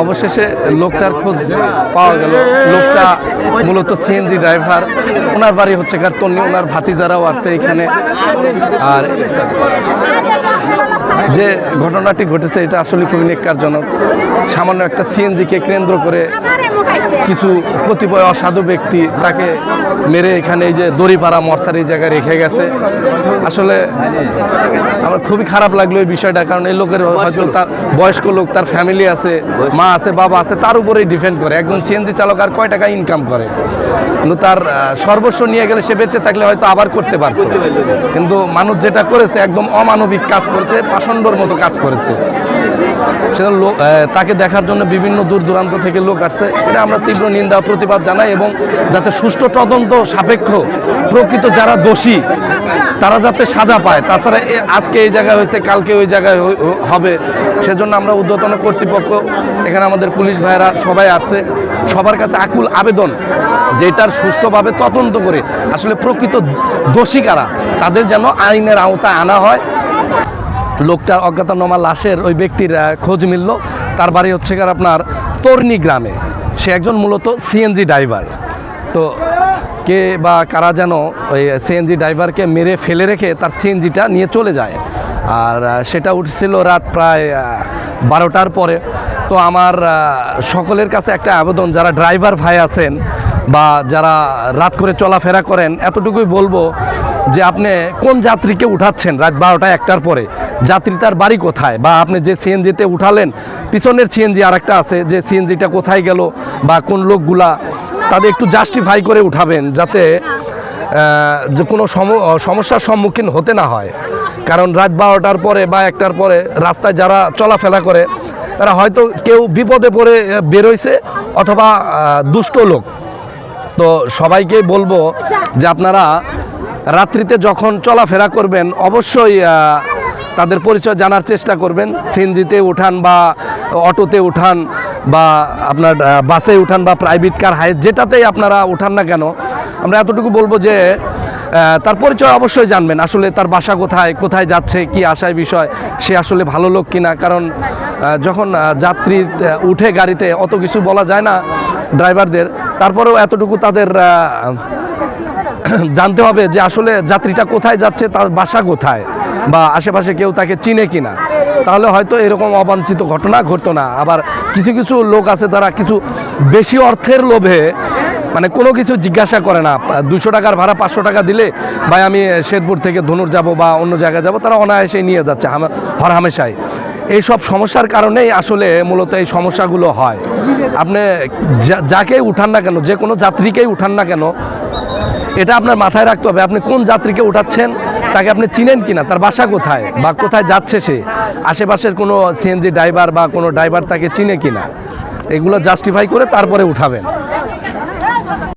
অবশেষে লোকটার খোঁজ পাওয়া গেল। লোকটা মূলত সিএনজি ড্রাইভার। ওনার বাড়ি হচ্ছে কারতন্নি, ওনার ভাতিজারাও আছে এখানে। আর যে ঘটনাটি ঘটেছে এটা আসলে খুবই নেক্কারজনক। সামান্য একটা সিএনজিকে কেন্দ্র করে কিছু কতিপয় অসাধু ব্যক্তি তাকে মেরে এখানে এই যে দড়িপাড়া মর্সারি জায়গায় রেখে গেছে। আসলে আমার খুবই খারাপ লাগলো এই বিষয়টা, কারণ এই লোকের হয়তো তার বয়স্ক লোক, তার ফ্যামিলি আছে, মা আছে, বাবা আছে, তার উপরেই ডিপেন্ড করে। একজন সিএনজি চালক আর কয় টাকা ইনকাম করে, কিন্তু তার সর্বস্ব নিয়ে গেলে সে বেঁচে থাকলে হয়তো আবার করতে পারত। কিন্তু মানুষ যেটা করেছে একদম অমানবিক কাজ করেছে, পাষণ্ডর মতো কাজ করেছে। সেটা লোক তাকে দেখার জন্য বিভিন্ন দূর দূরান্ত থেকে লোক আসছে। এটা আমরা তীব্র নিন্দা প্রতিবাদ জানাই, এবং যাতে সুষ্ঠু তদন্ত সাপেক্ষ প্রকৃত যারা দোষী তারা যাতে সাজা পায়। তাছাড়া আজকে এই জায়গায় হয়েছে, কালকে ওই জায়গায় হবে, সেজন্য আমরা ঊর্ধ্বতন কর্তৃপক্ষ, এখানে আমাদের পুলিশ ভাইয়েরা সবাই আসছে, সবার কাছে আকুল আবেদন যেটার সুষ্ঠুভাবে তদন্ত করে আসলে প্রকৃত দোষী কারা তাদের যেন আইনের আওতায় আনা হয়। লোকটার অজ্ঞাতনামা লাশের ওই ব্যক্তির খোঁজ মিলল। তার বাড়ি হচ্ছে আপনার তর্নি গ্রামে। সে একজন মূলত সিএনজি ড্রাইভার। তো কে বা কারা যেন ওই সিএনজি ড্রাইভারকে মেরে ফেলে রেখে তার সিএনজিটা নিয়ে চলে যায়। আর সেটা উঠছিল রাত প্রায় 12টার পরে। তো আমার সকলের কাছে একটা আবেদন, যারা ড্রাইভার ভাই আছেন বা যারা রাত করে চলাফেরা করেন, এতটুকুই বলবো যে আপনি কোন যাত্রীকে উঠাচ্ছেন রাত 12টা 1টার পরে, যাত্রী তার বাড়ি কোথায়, বা আপনি যে সিএনজিতে উঠালেন পিছনের সিএনজি আরেকটা আছে, যে সিএনজিটা কোথায় গেল বা কোন লোকগুলা, তাদের একটু জাস্টিফাই করে উঠাবেন, যাতে যে কোনো সমস্যার সম্মুখীন হতে না হয়। কারণ রাত 12টার পরে বা 1টার পরে রাস্তায় যারা চলাফেরা করে তারা হয়তো কেউ বিপদে পড়ে বেরোইছে অথবা দুষ্ট লোক। তো সবাইকে বলবো যে আপনারা রাত্রিতে যখন চলাফেরা করবেন অবশ্যই তাদের পরিচয় জানার চেষ্টা করবেন। সিএনজিতে উঠান বা অটোতে উঠান বা আপনার বাসে উঠান বা প্রাইভেট কার হায়ার যেটাতেই আপনারা উঠান না কেন, আমরা এতটুকু বলবো যে তার পরিচয় অবশ্যই জানবেন। আসলে তার বাসা কোথায়, কোথায় যাচ্ছে, কি আশায় বিষয়, সে আসলে ভালো লোক কিনা। কারণ যখন যাত্রী উঠে গাড়িতে অত কিছু বলা যায় না ড্রাইভারদের, তারপরেও এতটুকু তাদের জানতে হবে যে আসলে যাত্রীটা কোথায় যাচ্ছে, তার বাসা কোথায়, বা আশেপাশে কেউ তাকে চিনে কিনা। তাহলে হয়তো এরকম অবাঞ্ছিত ঘটনা ঘটতো না। আবার কিছু কিছু লোক আছে তারা কিছু বেশি অর্থের লোভে মানে কোনো কিছু জিজ্ঞাসা করে না। 200 টাকার ভাড়া 500 টাকা দিলে ভাই আমি শেরপুর থেকে ধনুর যাব বা অন্য জায়গায় যাব, তারা অনায়াসে নিয়ে যাচ্ছে হর হামেশাই। এইসব সমস্যার কারণেই আসলে মূলত এই সমস্যাগুলো হয়। আপনি যাকেই উঠান না কেন, যে কোনো যাত্রীকেই উঠান না কেন, এটা আপনার মাথায় রাখতে হবে আপনি কোন যাত্রীকে উঠাচ্ছেন, তাকে আপনি চিনেন কিনা, তার বাসা কোথায় বা কোথায় যাচ্ছে সে, আশেপাশের কোনো সিএনজি ড্রাইভার বা কোনো ড্রাইভার তাকে চিনে কিনা, এগুলো জাস্টিফাই করে তারপরে উঠাবেন।